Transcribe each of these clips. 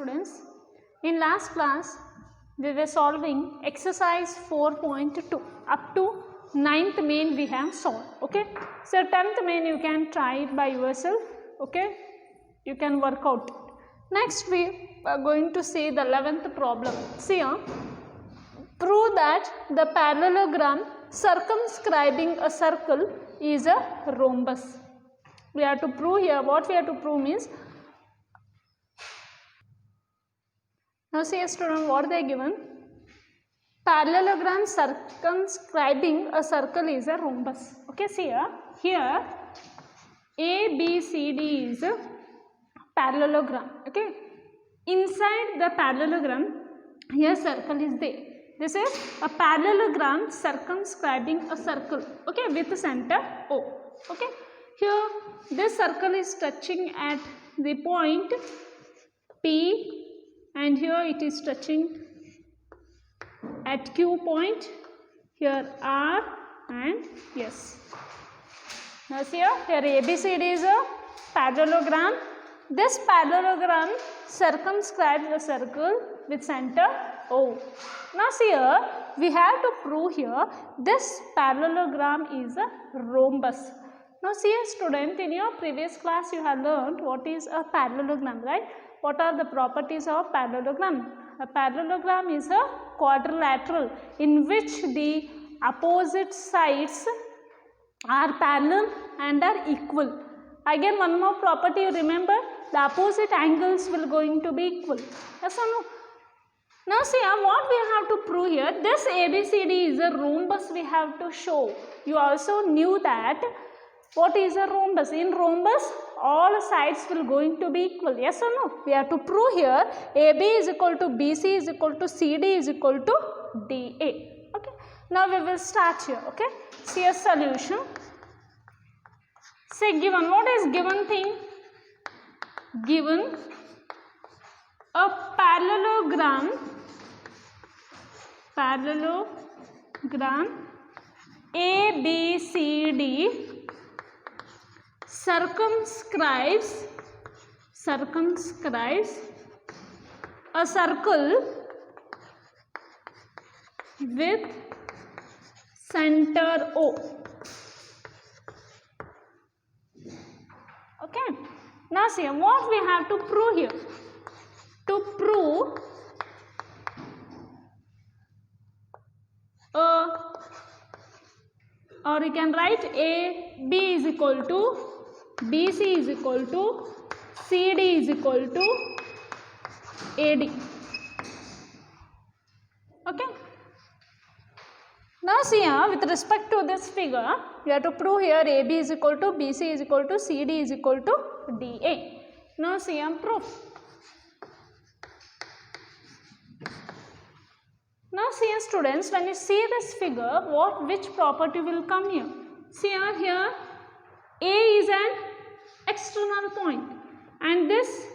students, in last class we were solving exercise 4.2 up to 9th main we have solved. Okay, so 10th main you can try it by yourself. Okay, you can work out. Next we are going to see the 11th problem. See here, prove that the parallelogram circumscribing a circle is a rhombus. We have to prove here. What we have to prove means, now see a student, what they are given, parallelogram circumscribing a circle is a rhombus. Okay, see here A, B, C, D is a parallelogram. Okay, inside the parallelogram here circle is there. This is a parallelogram circumscribing a circle, okay, with center O. Okay, here this circle is touching at the point P and here it is touching at Q point, here R and S. Now see here ABCD is a parallelogram. This parallelogram circumscribes the circle with center O. Now see here, we have to prove here this parallelogram is a rhombus. Now see here student, in your previous class you have learned what is a parallelogram, right? What are the properties of parallelogram? A parallelogram is a quadrilateral in which the opposite sides are parallel and are equal. Again, one more property you remember, the opposite angles will going to be equal. Yes or no? Now see what we have to prove here, this ABCD is a rhombus we have to show. You also knew that what is a rhombus. In rhombus all sides will going to be equal. Yes or no? We have to prove here AB is equal to BC is equal to CD is equal to DA. Okay. Now we will start here. Okay. See a solution. Say given, what is given thing? Given a parallelogram ABCD circumscribes a circle with center O. Okay. Now see what we have to prove here. To prove or you can write AB is equal to BC is equal to CD is equal to AD. Okay. Now see here, with respect to this figure, we have to prove here AB is equal to BC is equal to CD is equal to DA. Now see here proof. Now see here students, when you see this figure, which property will come here? See here A is an external point and this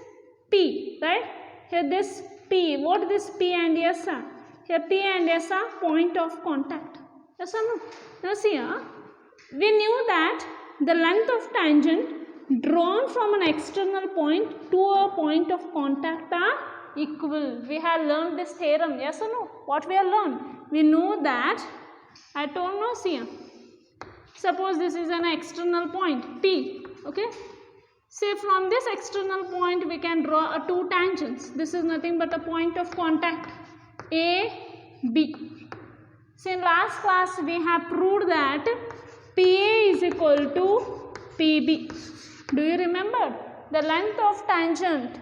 P, right? Here this P, what this P and S are? Here P and S are point of contact. Yes or no? Now see here, we knew that the length of tangent drawn from an external point to a point of contact are equal. We have learned this theorem. Yes or no? What we have learned? We know that, I told no, see here. Suppose this is an external point P. Okay. Say from this external point we can draw two tangents. This is nothing but a point of contact A, B. So in last class we have proved that PA is equal to PB. Do you remember? The length of tangent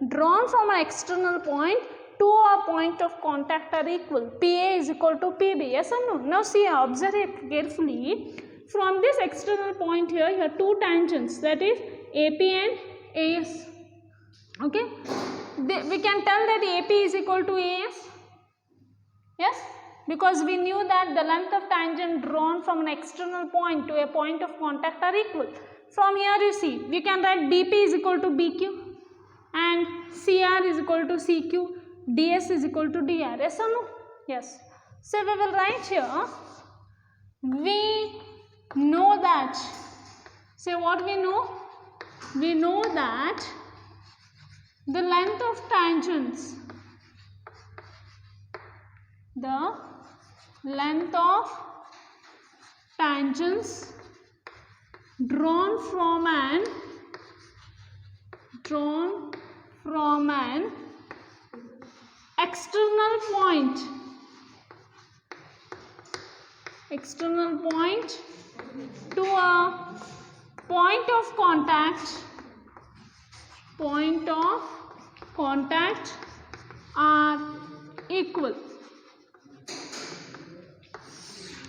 drawn from an external point to a point of contact are equal. PA is equal to PB. Yes or no? Now see, observe it carefully. From this external point here, you have two tangents, that is AP and AS. Okay. We can tell that AP is equal to AS. Yes. Because we knew that the length of tangent drawn from an external point to a point of contact are equal. From here you see, we can write BP is equal to BQ and CR is equal to CQ, DS is equal to DR. Yes or no? Yes. So we will write here, we know that, say what we know? We know that the length of tangents, the length of tangents drawn from an external point to a point of contact are equal.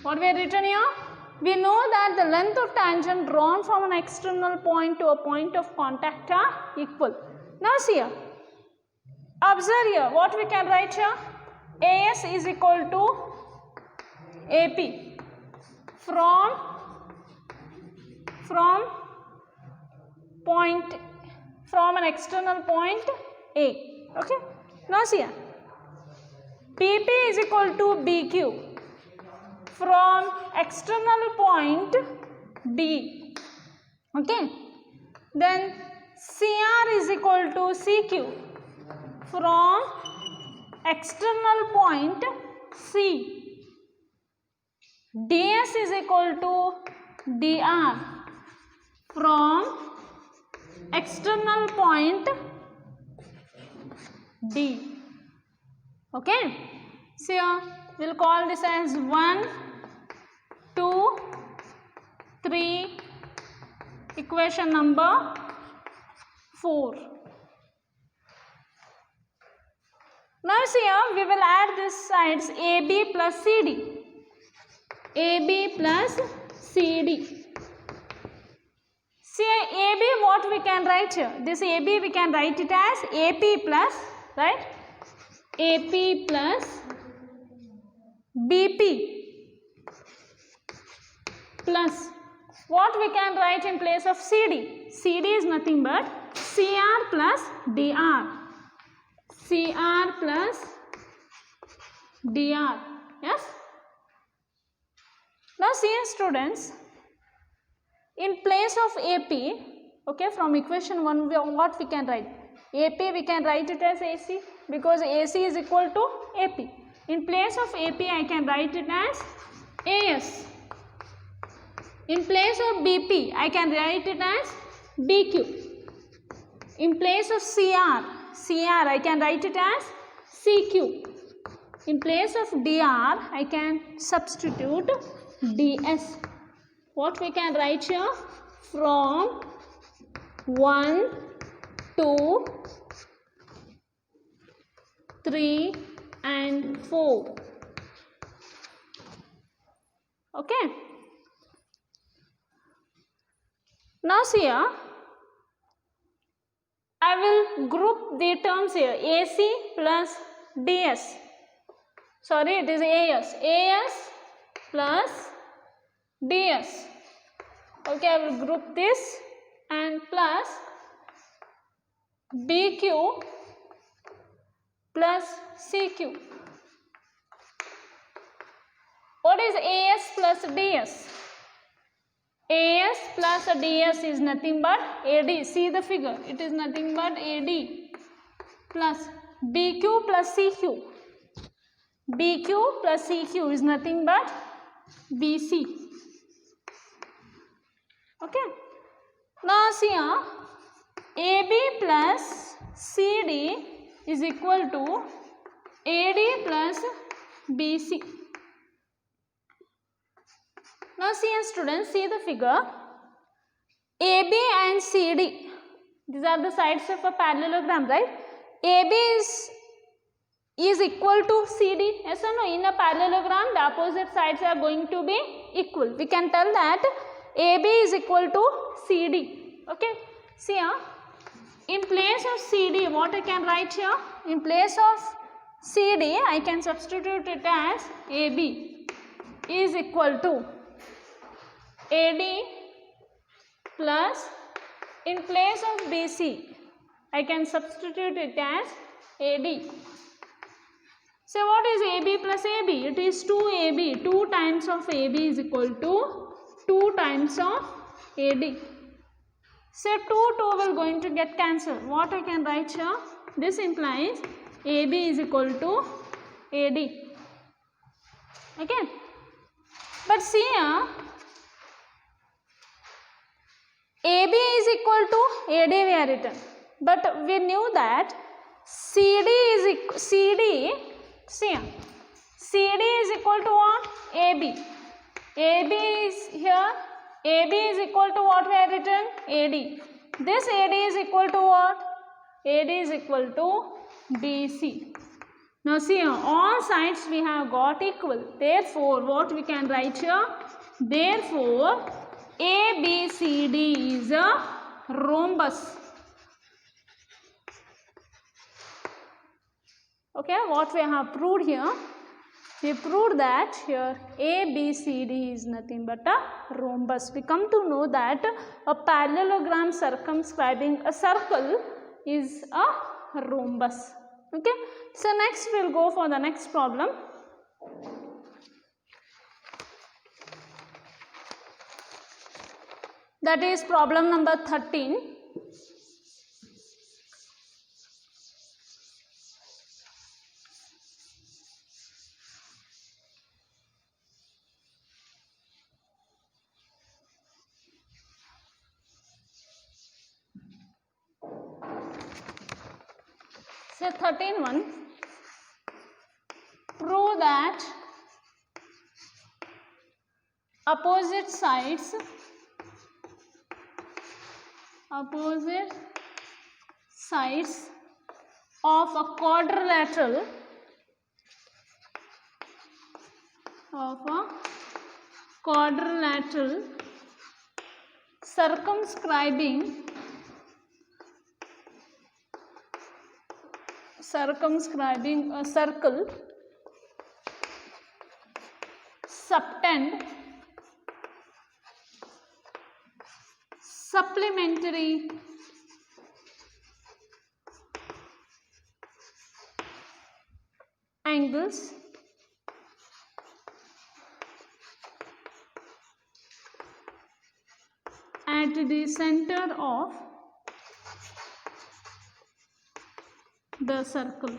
What we have written here? We know that the length of tangent drawn from an external point to a point of contact are equal. Now see here. Observe here. What we can write here? AS is equal to AP from an external point A. Okay. Now see here. PP is equal to BQ from external point B. Okay. Then CR is equal to CQ from external point C. DS is equal to DR from external point D. Okay. So we'll call this as 1, 2, 3, equation number 4. Now see here, we will add these sides AB plus CD. AB plus CD. See AB, what we can write here? This AB we can write it as AP plus, right? AP plus BP plus what we can write in place of CD? CD is nothing but CR plus DR. CR plus DR. Yes? Now see students, in place of AP, okay, from equation 1 what we can write? AP we can write it as AC because AC is equal to AP. In place of AP I can write it as AS. In place of BP I can write it as BQ. In place of CR I can write it as CQ. In place of DR I can substitute DS. What we can write here? From 1, 2, 3 and 4. Okay. Now see here, I will group the terms here. AC plus DS. Sorry, it is AS. AS plus DS. Okay, I will group this and plus BQ plus CQ. What is AS plus DS? AS plus DS is nothing but AD. See the figure. It is nothing but AD plus BQ plus CQ. BQ plus CQ is nothing but BC. Okay. Now see here, AB plus CD is equal to AD plus BC. Now see here students, see the figure. AB and CD, these are the sides of a parallelogram, right? AB is equal to CD. Yes or no? In a parallelogram, the opposite sides are going to be equal. We can tell that AB is equal to CD. Okay. See here. In place of CD, what I can write here? In place of CD, I can substitute it as AB is equal to AD plus, in place of BC, I can substitute it as AD. So what is AB plus AB? It is 2AB. 2 times of AB is equal to 2 times of AD. So 2 will going to get cancelled. What I can write here? This implies AB is equal to AD. Okay, but see here, AB is equal to AD we are written, but we knew that CD is CD. See here, CD is equal to what? AB. AB is here. AB is equal to what we have written? AD. This AD is equal to what? AD is equal to BC. Now see here, all sides we have got equal. Therefore, what we can write here? Therefore, ABCD is a rhombus. Okay, what we have proved here? We proved that here ABCD is nothing but a rhombus. We come to know that a parallelogram circumscribing a circle is a rhombus. Okay, so next we will go for the next problem. That is problem number 13. So 13.1, prove that opposite sides of a quadrilateral circumscribing a circle subtend supplementary angles at the center of the circle.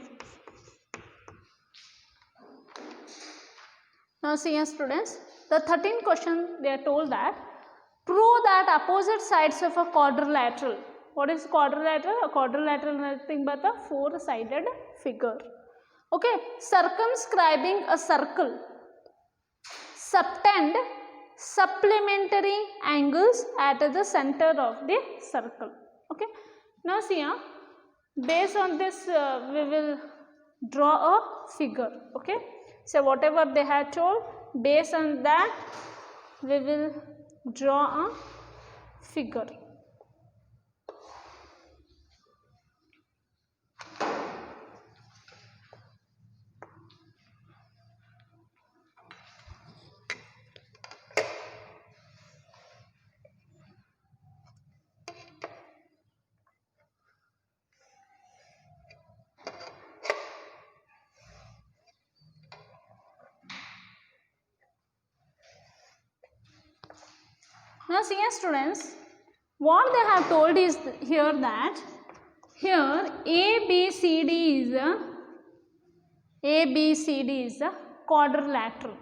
Now see here students, the 13th question they are told that prove that opposite sides of a quadrilateral. What is quadrilateral? A quadrilateral is nothing but a four-sided figure. Okay, circumscribing a circle subtend supplementary angles at the center of the circle. Okay, now see here, based on this we will draw a figure. Okay, so whatever they had told, based on that we will draw a figure. Now see here students, what they have told is here that here ABCD is a quadrilateral.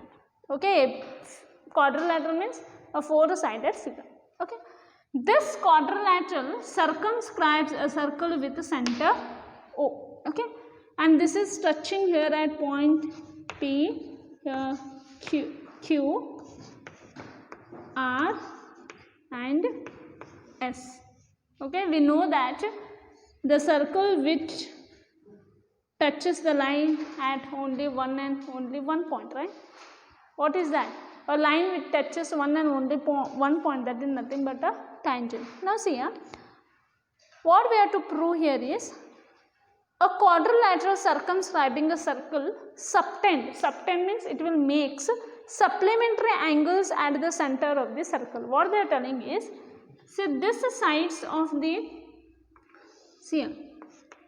Okay, quadrilateral means a four-sided figure. Okay, this quadrilateral circumscribes a circle with a center O. Okay, and this is touching here at point P, Q, R and S. Okay, we know that the circle which touches the line at only one point, right? What is that? A line which touches one and only one point, that is nothing but a tangent. Now see here, what we have to prove here is a quadrilateral circumscribing a circle subtend means it will make supplementary angles at the center of the circle. What they are telling is, so this sides of the, see here,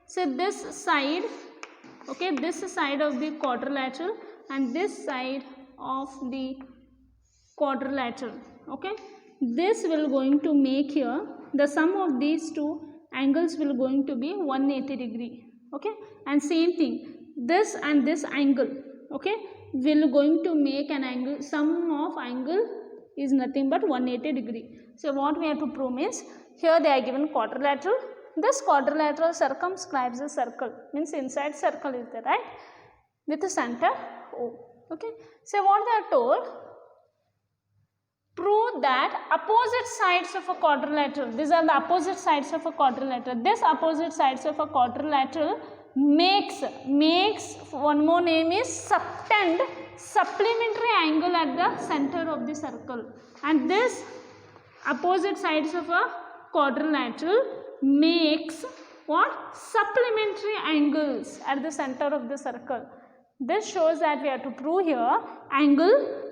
so this side, okay, this side of the quadrilateral and this side of the quadrilateral, okay, this will going to make here the sum of these two angles will going to be 180 degree. Okay, and same thing, this and this angle, okay, will going to make an angle, sum of angle is nothing but 180 degree. So what we have to prove means, here they are given quadrilateral, this quadrilateral circumscribes a circle, means inside circle is there, right, with the center O. Okay, so what they are told, prove that opposite sides of a quadrilateral, these are the opposite sides of a quadrilateral, this opposite sides of a quadrilateral makes one more name is subtend supplementary angle at the center of the circle, and this opposite sides of a quadrilateral makes what, supplementary angles at the center of the circle. This shows that we have to prove here angle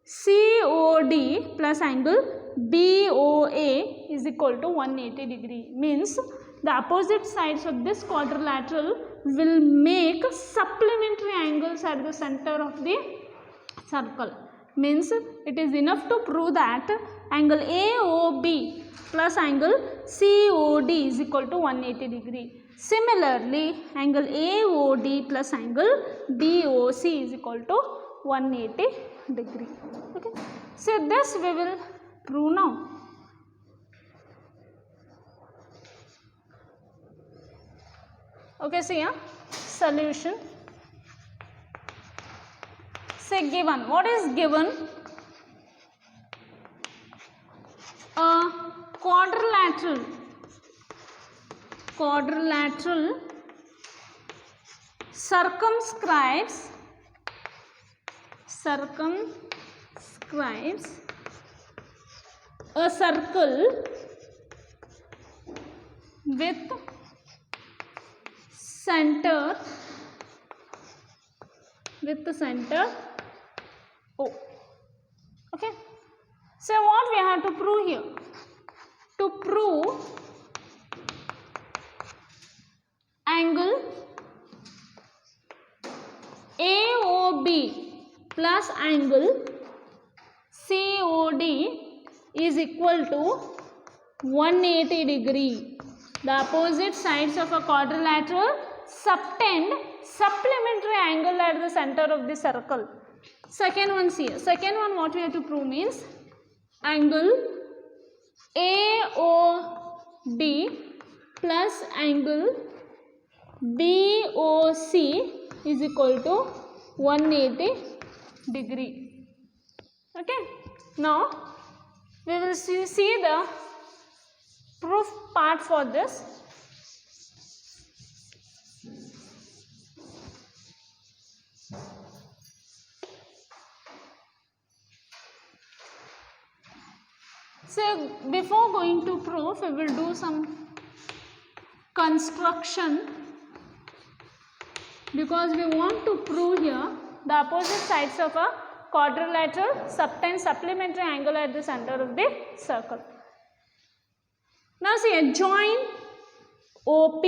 COD plus angle BOA is equal to 180 degree, means the opposite sides of this quadrilateral will make supplementary angles at the center of the circle. Means it is enough to prove that angle AOB plus angle COD is equal to 180 degree. Similarly, angle AOD plus angle BOC is equal to 180 degree. Okay, so this we will prove now. Okay, see here, solution. Say given, what is given? A quadrilateral circumscribes a circle with center O. Okay, so what we have to prove here? To prove angle AOB plus angle COD is equal to 180 degree. The opposite sides of a quadrilateral subtend supplementary angle at the center of the circle. Second one, see, second one what we have to prove means angle AOD plus angle BOC is equal to 180 degree. Okay, now we will see the proof part for this. So before going to proof, we will do some construction, because we want to prove here the opposite sides of a quadrilateral subtend supplementary angle at the center of the circle. Now see, join OP,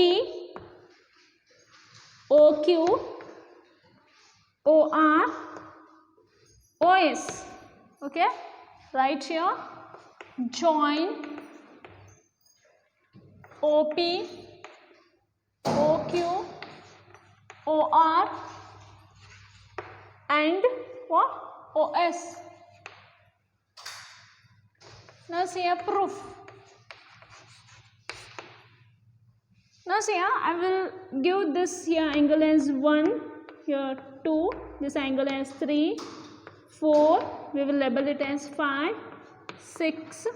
OQ, OR, OS. Okay, right here, join OP, OQ, OR and what? OS. Now see a proof. Now see, I will give this here angle as 1, here 2, this angle as 3, 4, we will label it as 5, 6,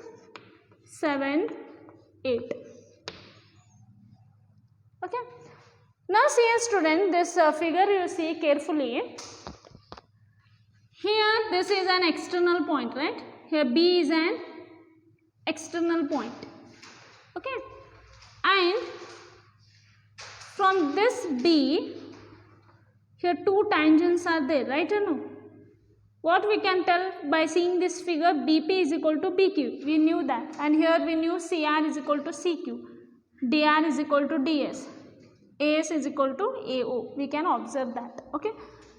7, 8. Okay. Now see a student, this figure you see carefully. Here this is an external point, right? Here B is an external point. Okay. And from this B, here two tangents are there, right or no? What we can tell by seeing this figure, BP is equal to BQ. We knew that. And here we knew CR is equal to CQ. DR is equal to DS. AS is equal to AO. We can observe that. Okay.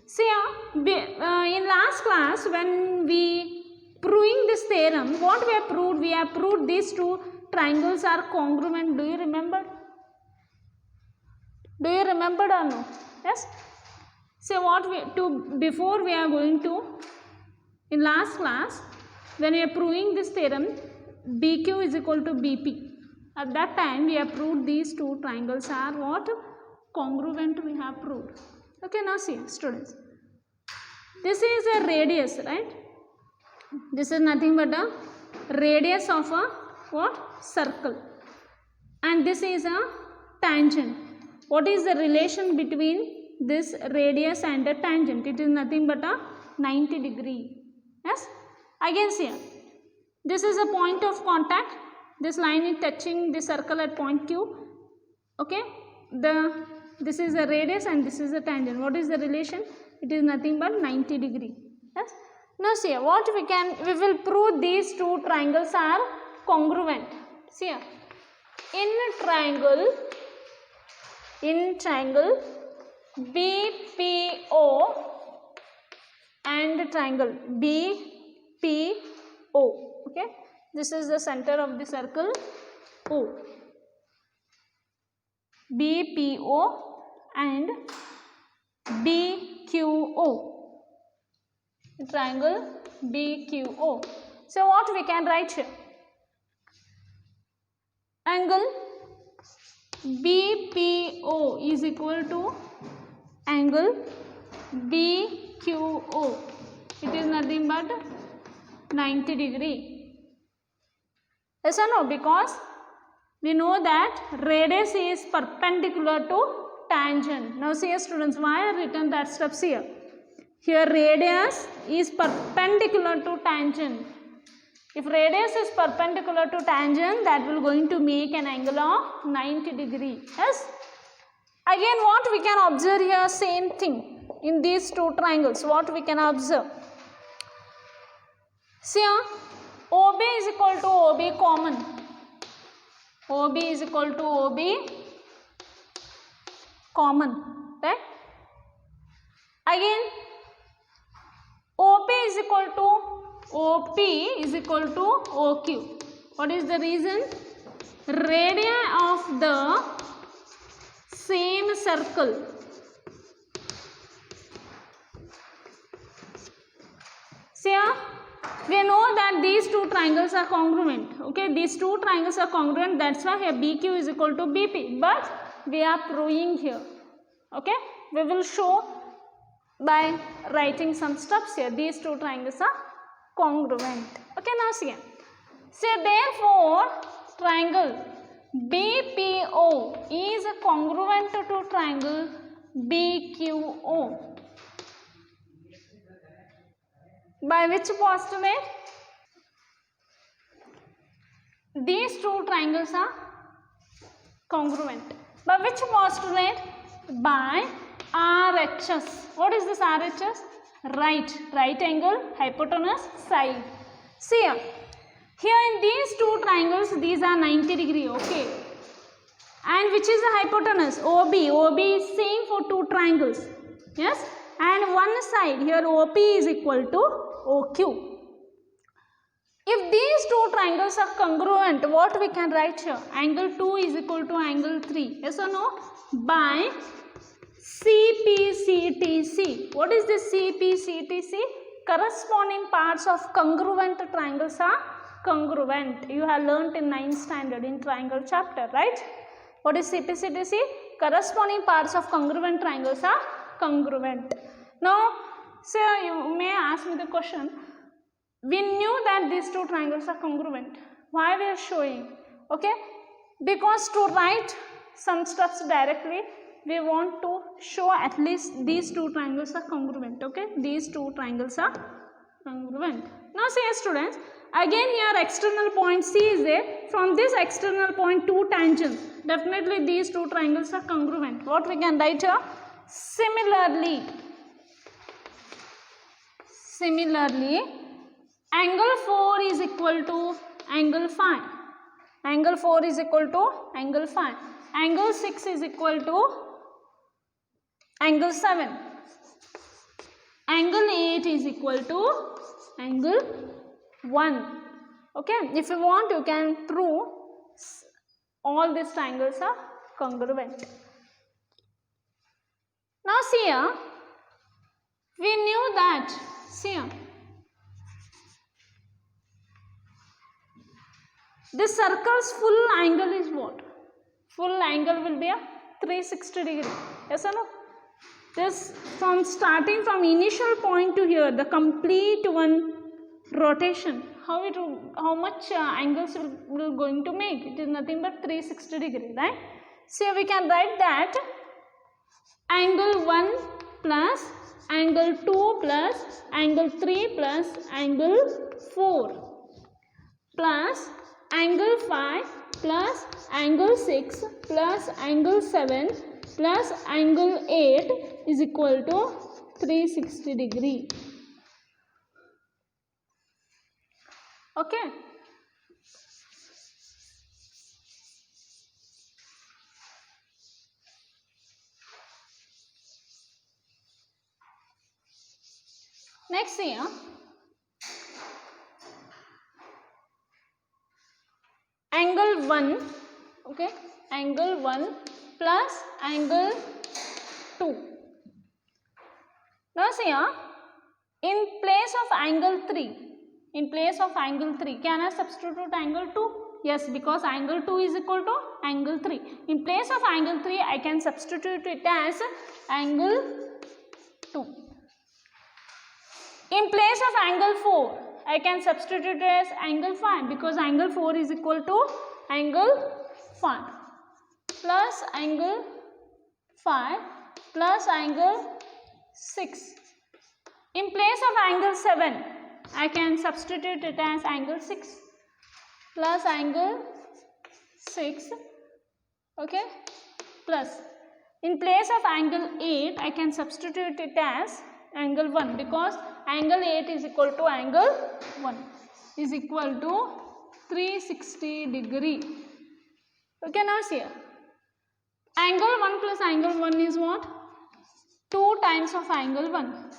See, in last class when we proving this theorem, what we have proved? We have proved these two triangles are congruent. Do you remember? Do you remember or no? Yes. So what we to before we are going to in last class when we are proving this theorem BQ is equal to BP. At that time we have proved these two triangles are what? Congruent we have proved. Okay, now see students. This is a radius, right? This is nothing but a radius of a what? Circle. And this is a tangent. What is the relation between this radius and the tangent? It is nothing but a 90 degree. Yes. Again see here. This is a point of contact. This line is touching the circle at point Q. Okay. This is a radius and this is a tangent. What is the relation? It is nothing but 90 degree. Yes. Now see here. What we will prove these two triangles are congruent. See here. In triangle BPO and triangle BPO. Okay, this is the center of the circle O. BPO and BQO. Triangle BQO. So what we can write here? Angle BPO is equal to angle BQO. It is nothing but 90 degree. Yes or no? Because we know that radius is perpendicular to tangent. Now see here students, why I written that steps here? Here radius is perpendicular to tangent. If radius is perpendicular to tangent, that will going to make an angle of 90 degree. Yes. Again, what we can observe here, same thing in these two triangles. What we can observe? See here, OB is equal to OB common. OB is equal to OB common. Right? Again, OP is equal to OP is equal to OQ. What is the reason? Radii of the same circle see here, we know that these two triangles are congruent. Okay, these two triangles are congruent, that's why here BQ is equal to BP, but we are proving here. Okay, we will show by writing some steps here. These two triangles are congruent. Okay, now see here. So therefore triangle BPO is congruent to triangle BQO. By which postulate? These two triangles are congruent. By which postulate? By RHS. What is this RHS? Right angle, hypotenuse, side. See here. Here in these two triangles, these are 90 degree. Okay. And which is the hypotenuse? OB. OB is same for two triangles. Yes. And one side here OP is equal to OQ. If these two triangles are congruent, what we can write here? Angle 2 is equal to angle 3. Yes or no? By CPCTC. What is this CPCTC? Corresponding parts of congruent triangles are congruent. You have learnt in 9th standard in triangle chapter, right? What is CPCTC? Corresponding parts of congruent triangles are congruent. Now, sir, you may ask me the question. We knew that these two triangles are congruent. Why we are showing? Okay, because to write some steps directly, we want to show at least these two triangles are congruent. Okay, these two triangles are congruent. Now see students, again here external point C is there. From this external point two tangents, definitely these two triangles are congruent. What we can write here? Similarly, angle 4 is equal to angle 5. Angle 4 is equal to angle 5. Angle 6 is equal to angle 7. Angle 8 is equal to angle 1. Okay, if you want, you can prove all these triangles are congruent. see here, we knew that, see here, this circle's full angle is what? Full angle will be a 360 degree. Yes or no? This from starting from initial point to here, the complete one rotation, how much angles will going to make? It is nothing but 360 degree, right? So we can write that angle 1 plus angle 2 plus angle 3 plus angle 4 plus angle 5 plus angle 6 plus angle 7 plus angle 8 is equal to 360 degree. Okay. Next here, angle 1, okay, angle 1 plus angle 2. Now see here, in place of angle 3, can I substitute angle 2? Yes, because angle 2 is equal to angle 3. In place of angle 3, I can substitute it as angle 2. In place of angle 4, I can substitute it as angle 5 because angle 4 is equal to angle 5 plus angle 5 plus angle 6. In place of angle 7, I can substitute it as angle 6 plus angle 6, okay, plus in place of angle 8, I can substitute it as angle 1 because angle 8 is equal to angle 1 is equal to 360 degree. Okay, now see here. Angle 1 plus angle 1 is what? 2 times of angle 1.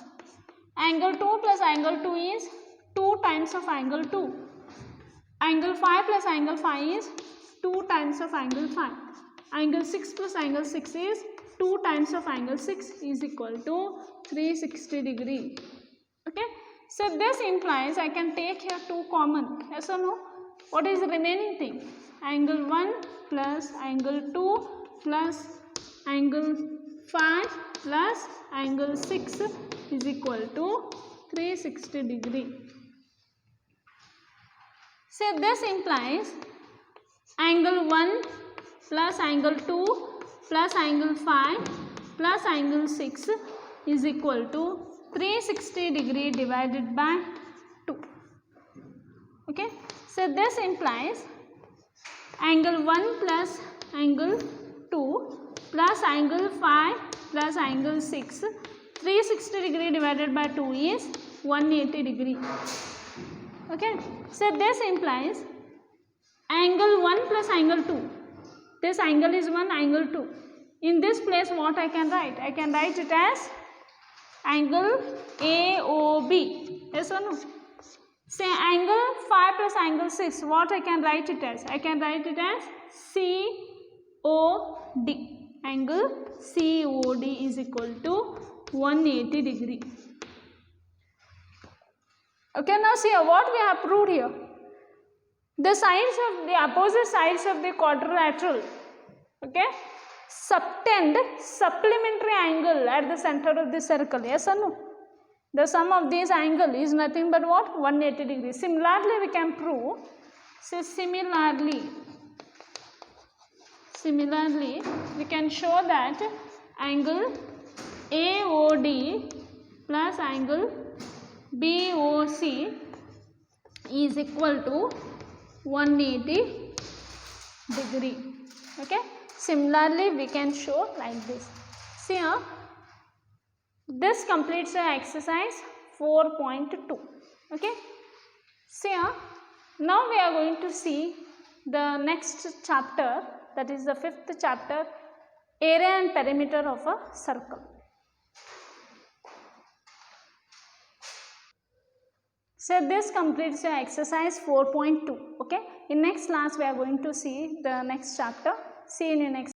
Angle 2 plus angle 2 is 2 times of angle 2. Angle 5 plus angle 5 is 2 times of angle 5. Angle 6 plus angle 6 is 2 times of angle 6 is equal to 360 degree. Okay. So this implies I can take here 2 common. Yes or no? What is the remaining thing? Angle 1 plus angle 2 plus angle 5 plus angle 6 is equal to 360 degree. So this implies angle 1 plus angle 2 plus angle 5 plus angle 6 is equal to 360 degree divided by 2. Okay. So this implies angle 1 plus angle 2 plus angle 5 plus angle 6, 360 degree divided by 2 is 180 degree. Okay. So this implies angle 1 plus angle 2. This angle is 1, angle 2. In this place what I can write? I can write it as angle AOB. Yes or no? Say angle 5 plus angle 6. What I can write it as? I can write it as COD. Angle COD is equal to 180 degree. Okay, now see what we have proved here. The sides of the opposite sides of the quadrilateral, okay, subtend supplementary angle at the center of the circle. Yes or no? The sum of these angle is nothing but what? 180 degree. Similarly, we can prove. So similarly, we can show that angle AOD plus angle BOC is equal to 180 degree. Okay. Similarly, we can show like this. See here, this completes the exercise 4.2. Okay. See here, now we are going to see the next chapter, that is the 5th chapter, area and perimeter of a circle. So this completes the exercise 4.2. Okay. In next class we are going to see the next chapter. See you in the next